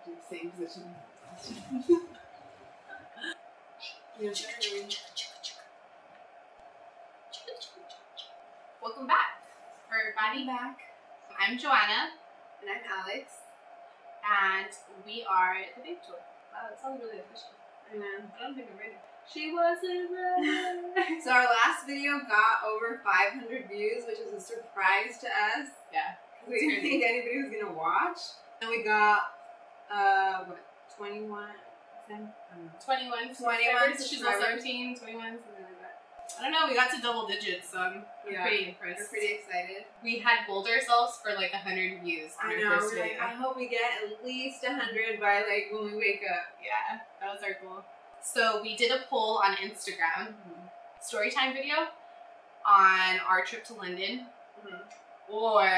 Do the same position. Welcome back, everybody. I'm Joanna. And I'm Alex. And we are the Babe Tour. Wow, that sounds really official. I know. I don't think I'm ready. She wasn't ready. So our last video got over 500 views, which was a surprise to us. Yeah. We didn't think anybody was gonna watch. And we got, 21? 21 subscribers. She's also 17, 21, something like that. I don't know, we got to double digits, so I'm pretty impressed. We're pretty excited. We had goaled ourselves for like 100 views on I our know, first we're video. like, I hope we get at least 100 by like when we wake up. Yeah, that was our goal. So we did a poll on Instagram, storytime video on our trip to London, or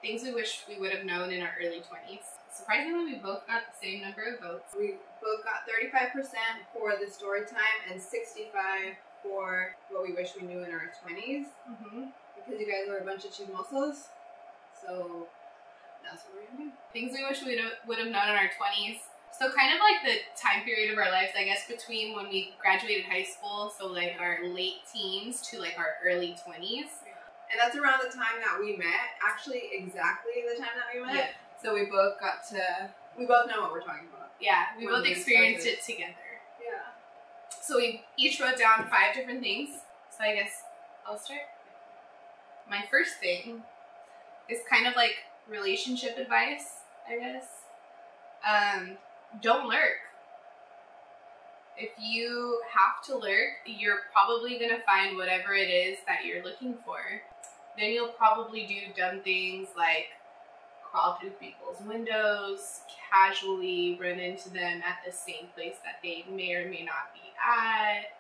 things we wish we would have known in our early 20s. Surprisingly, we both got the same number of votes. We both got 35% for the story time and 65% for what we wish we knew in our 20s. Because you guys are a bunch of chismosos. So that's what we're gonna do. Things we wish we would have known in our 20s. So kind of like the time period of our lives, I guess, between when we graduated high school, so like our late teens to like our early 20s. And that's around the time that we met. Actually, exactly the time that we met. Yeah. So we both we both know what we're talking about. Yeah, we When both we experienced started. it together. Yeah. So we each wrote down 5 different things. So I guess I'll start. My first thing is kind of like relationship advice, I guess. Don't lurk. If you have to lurk, you're probably gonna find whatever it is that you're looking for. Then you'll probably do dumb things like crawl through people's windows, casually run into them at the same place that they may or may not be at,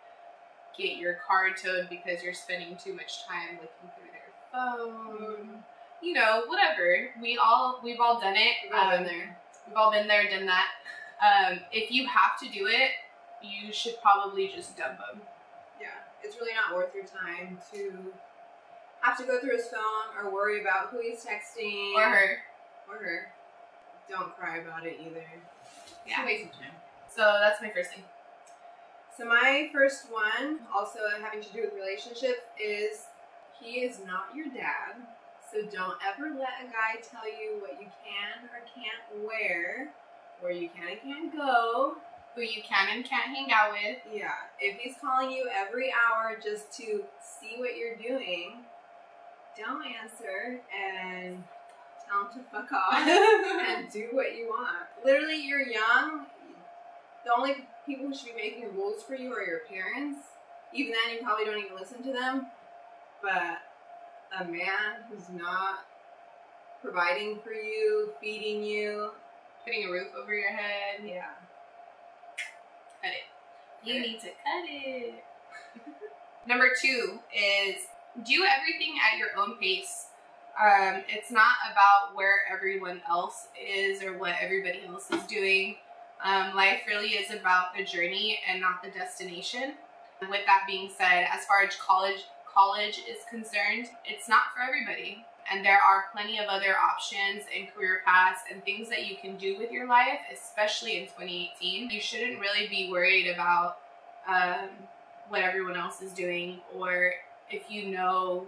get your car towed because you're spending too much time looking through their phone. You know, whatever. We've all done it. We've all been there. We've all been there, done that. If you have to do it, you should probably just dump them. Yeah, it's really not worth your time to have to go through his phone or worry about who he's texting. Or her. Or her. Don't cry about it either. Yeah. It's a waste of time. So that's my first thing. So my first one, also having to do with relationships, is he is not your dad. So don't ever let a guy tell you what you can or can't wear, where you can and can't go, Who you can and can't hang out with. Yeah, if he's calling you every hour just to see what you're doing, don't answer and tell him to fuck off and do what you want. Literally, you're young. The only people who should be making rules for you are your parents. Even then, you probably don't even listen to them. But a man who's not providing for you, feeding you, Putting a roof over your head. yeah. Cut it. You need to cut it. Number 2 is do everything at your own pace. It's not about where everyone else is or what everybody else is doing. Life really is about the journey and not the destination. With that being said, as far as college is concerned, it's not for everybody. And there are plenty of other options and career paths and things that you can do with your life, especially in 2018. You shouldn't really be worried about what everyone else is doing, or if you know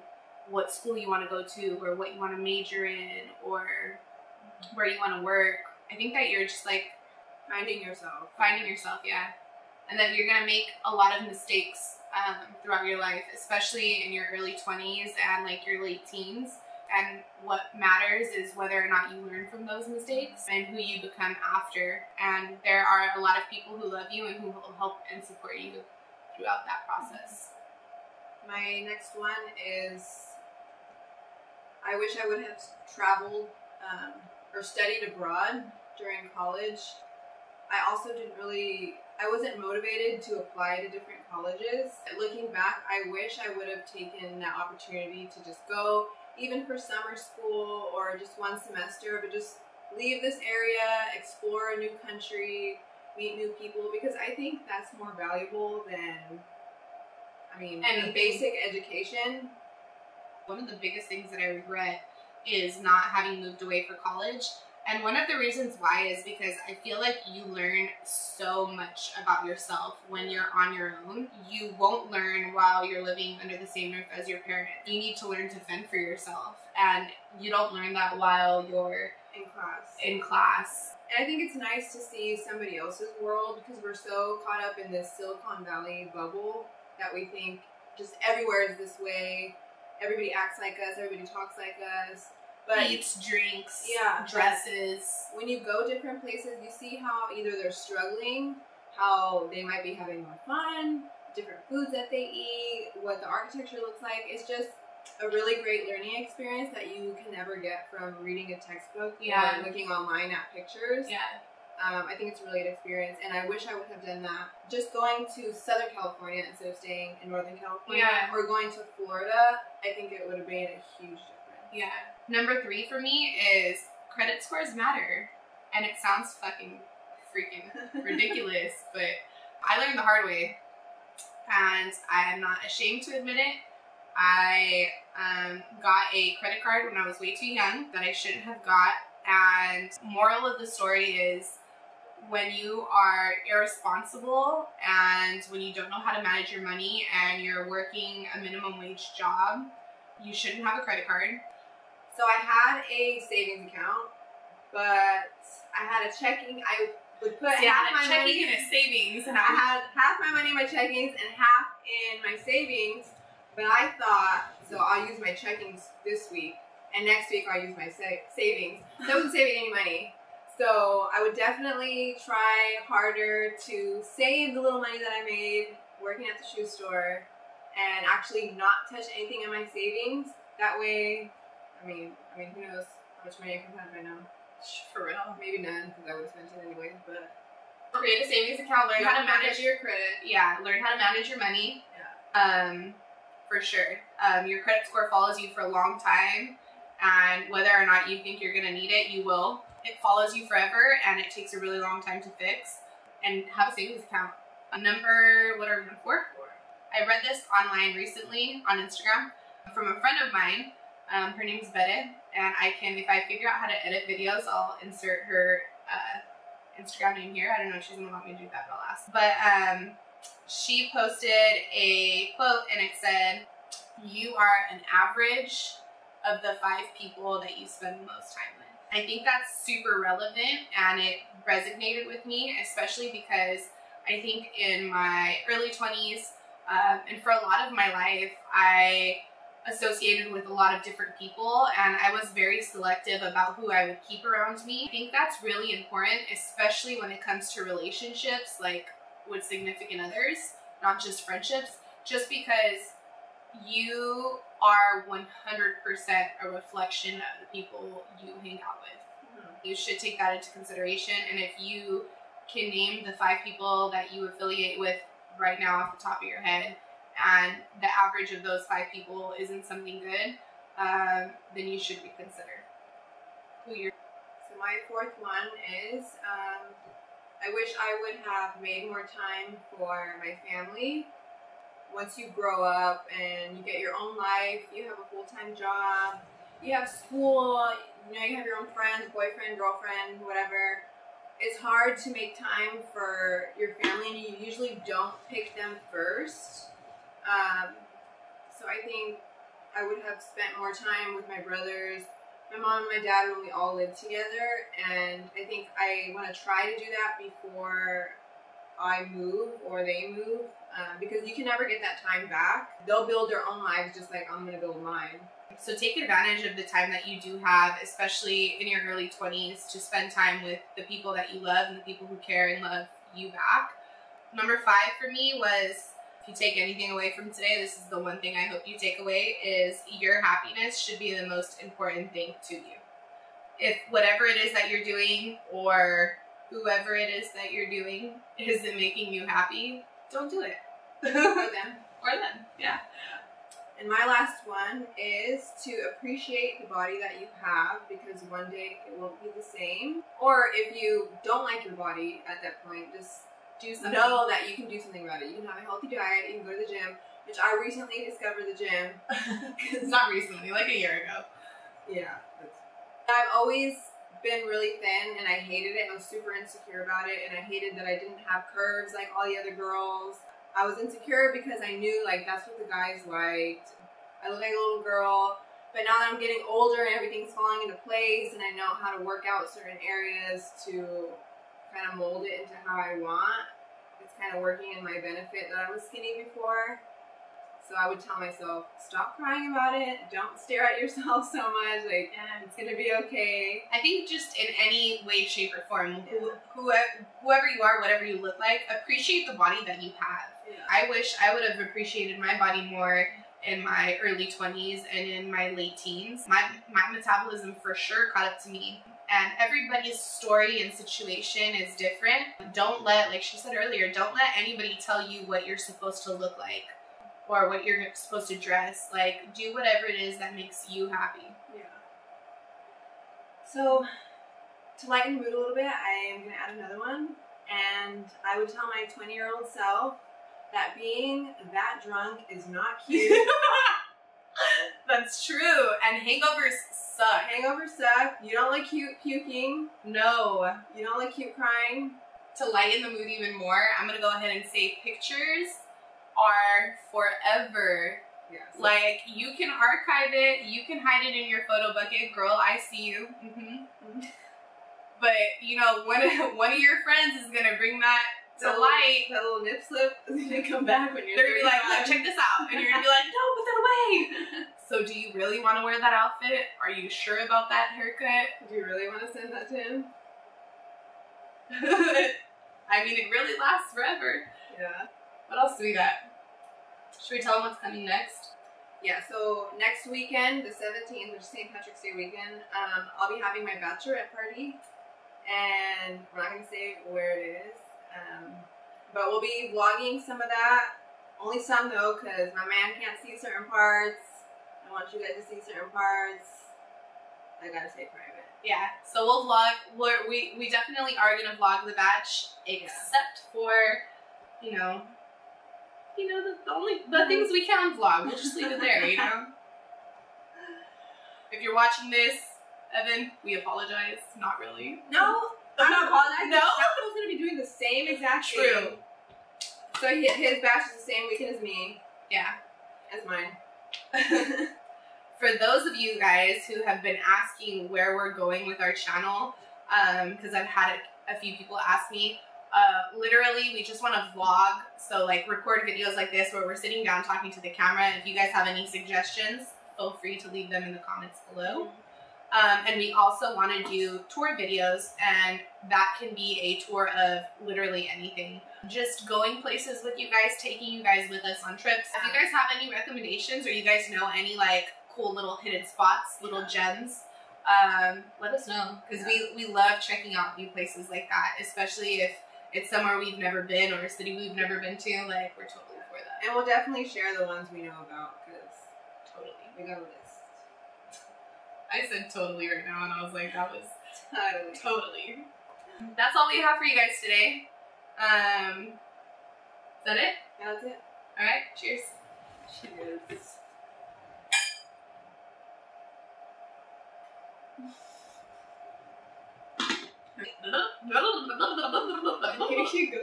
what school you want to go to, or what you want to major in, or where you want to work. I think that you're just like Finding yourself, yeah. And that you're going to make a lot of mistakes throughout your life, especially in your early 20s and like your late teens. And what matters is whether or not you learn from those mistakes and who you become after. And there are a lot of people who love you and who will help and support you throughout that process. My next one is, I wish I would have traveled or studied abroad during college. I also I wasn't motivated to apply to different colleges. Looking back, I wish I would have taken that opportunity to just go, even for summer school or just one semester, but just leave this area, explore a new country, meet new people, because I think that's more valuable than, a basic education. One of the biggest things that I regret is not having moved away for college. And one of the reasons why is because I feel like you learn so much about yourself when you're on your own. You won't learn while you're living under the same roof as your parents. You need to learn to fend for yourself. And you don't learn that while you're in class. And I think it's nice to see somebody else's world, because we're so caught up in this Silicon Valley bubble that we think just everywhere is this way. Everybody acts like us. Everybody talks like us. But eats, drinks, yeah, dresses. When you go different places, you see how either they're struggling, how they might be having more fun, different foods that they eat, what the architecture looks like. It's just a really great learning experience that you can never get from reading a textbook or looking online at pictures. Yeah. I think it's a really good experience, and I wish I would have done that. Just going to Southern California instead of staying in Northern California, or going to Florida, I think it would have made a huge difference. Yeah. Number 3 for me is credit scores matter. And it sounds fucking freaking ridiculous, but I learned the hard way. And I am not ashamed to admit it. I got a credit card when I was way too young that I shouldn't have got. And moral of the story is, when you are irresponsible and when you don't know how to manage your money and you're working a minimum wage job, you shouldn't have a credit card. So I had a savings account, but I had a checking. I would put half my money in a savings, and I had half my money in my checkings and half in my savings. But I thought, so I'll use my checkings this week, and next week I'll use my savings. So I wasn't saving any money. So I would definitely try harder to save the little money that I made working at the shoe store, and actually not touch anything in my savings. That way, I mean, who knows how much money I can have right now? For real. Maybe none, because I would have spent it anyway. But create a savings account. Learn how to manage your credit. Yeah, learn how to manage your money. Yeah. For sure. Your credit score follows you for a long time, and whether or not you think you're gonna need it, you will. It follows you forever, and it takes a really long time to fix. And have a savings account. Number 4? I read this online recently on Instagram from a friend of mine. Her name's Bette, and if I figure out how to edit videos, I'll insert her Instagram name here. I don't know if she's gonna want me to do that, but I'll ask. But she posted a quote, and it said, "You are an average of the 5 people that you spend the most time with." I think that's super relevant, and it resonated with me, especially because I think in my early 20s, and for a lot of my life, I associated with a lot of different people, and I was very selective about who I would keep around me. I think that's really important, especially when it comes to relationships, like with significant others, not just friendships, just because you are 100% a reflection of the people you hang out with. Mm-hmm. You should take that into consideration, and if you can name the 5 people that you affiliate with right now off the top of your head, and the average of those 5 people isn't something good, then you should reconsider who you're. So my 4th one is, I wish I would have made more time for my family. Once you grow up and you get your own life, you have a full-time job, you have school, you have your own friends, boyfriend, girlfriend, whatever. It's hard to make time for your family, and you usually don't pick them first. So I think I would have spent more time with my brothers, my mom and my dad, when we all lived together, and I think I want to try to do that before I move or they move, because you can never get that time back. They'll build their own lives just like I'm going to build mine. So take advantage of the time that you do have, especially in your early 20s, to spend time with the people that you love and the people who care and love you back. Number 5 for me was, if you take anything away from today, this is the one thing I hope you take away, is your happiness should be the most important thing to you. If whatever it is that you're doing, or whoever it is that you're doing, isn't making you happy, don't do it. Or them. Or them, yeah. And my last one is to appreciate the body that you have, because one day it won't be the same. Or if you don't like your body at that point, just do something. Know that you can do something about it. You can have a healthy diet, you can go to the gym, which I recently discovered the gym. Not recently, like a year ago. Yeah. I've always been really thin and I hated it. I was super insecure about it, and I hated that I didn't have curves like all the other girls. I was insecure because I knew like that's what the guys liked. I look like a little girl, but now that I'm getting older and everything's falling into place and I know how to work out certain areas to kind of mold it into how I want, it's kind of working in my benefit that I was skinny before. So I would tell myself, stop crying about it. Don't stare at yourself so much. Like, it's going to be okay. I think just in any way, shape, or form, whoever you are, whatever you look like, appreciate the body that you have. Yeah. I wish I would have appreciated my body more in my early 20s and in my late teens. My metabolism for sure caught up to me. And everybody's story and situation is different. Don't let, like she said earlier, don't let anybody tell you what you're supposed to look like or what you're supposed to dress. Like, do whatever it is that makes you happy. Yeah. So, to lighten the mood a little bit, I am going to add another one. And I would tell my 20-year-old self that being that drunk is not cute. That's true. And hangovers suck. Hangovers suck. You don't like cute puking. No. You don't like cute crying. To lighten the mood even more, I'm going to go ahead and say pictures are forever. Yes. Like, you can archive it, you can hide it in your photo bucket. Girl, I see you. But, you know, one of your friends is going to bring that to light. That little nip slip is going to come back when you're They're going to be like, look, check this out. And you're going to be like, no, put that away. So do you really want to wear that outfit? Are you sure about that haircut? Do you really want to send that to him? I mean, it really lasts forever. Yeah. What else do we got? Should we tell them what's coming next? Yeah, so next weekend, the 17th, which is St. Patrick's Day weekend, I'll be having my bachelorette party. And we're not going to say where it is. But we'll be vlogging some of that. Only some, though, because my man can't see certain parts. I want you guys to see certain parts. I gotta stay private. Yeah, so we'll vlog. We definitely are going to vlog the batch, except for, you know, the things we can vlog. We'll just leave it there, you know? If you're watching this, Evan, we apologize. Not really. No, I'm not apologizing. No? Shackle's going to be doing the same exact thing. True. So his batch is the same weekend as me. Yeah. As mine. For those of you guys who have been asking where we're going with our channel, because I've had a few people ask me, literally we just want to vlog, so like record videos like this where we're sitting down talking to the camera. If you guys have any suggestions, feel free to leave them in the comments below. And we also want to do tour videos, and that can be a tour of literally anything. Just going places with you guys, taking you guys with us on trips. If you guys have any recommendations or you guys know any like cool little hidden spots, little gems, let us know, because we love checking out new places like that, especially if it's somewhere we've never been or a city we've never been to. Like, we're totally for that. And we'll definitely share the ones we know about, because Totally. we got a list. I said totally right now, and I was like, that was Totally. That's all we have for you guys today. Is that it? Yeah, that's it. All right. Cheers. Cheers.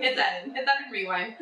Hit that and rewind.